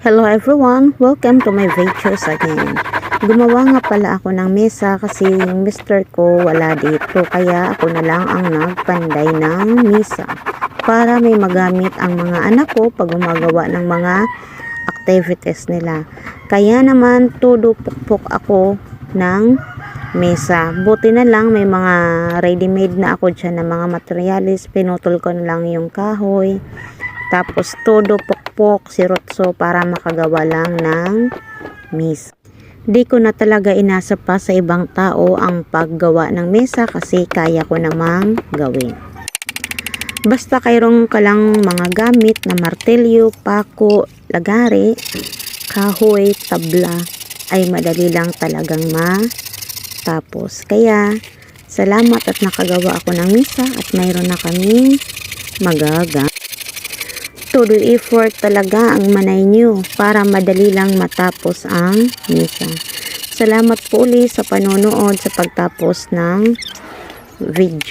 Hello everyone! Welcome to my videos again. Gumawa nga pala ako ng mesa kasi yung mister ko wala dito, kaya ako na lang ang nagpanday ng mesa para may magamit ang mga anak ko pag gumagawa ng mga activities nila. Kaya naman todo pukpok ako ng mesa. Buti na lang may mga ready-made na ako dyan na mga materialis. Pinutol ko na lang yung kahoy. Tapos todo pokpok, sirotso para makagawa lang ng mesa. Di ko na talaga inasa pa sa ibang tao ang paggawa ng mesa kasi kaya ko namang gawin. Basta kayroong ka lang mga gamit na martelyo, pako, lagari, kahoy, tabla, ay madali lang talagang matapos. Kaya salamat at nakagawa ako ng mesa at mayroon na kaming magagamit. Todo effort talaga ang manay nyo para madali lang matapos ang misa. Salamat po ulit sa panonood sa pagtapos ng video.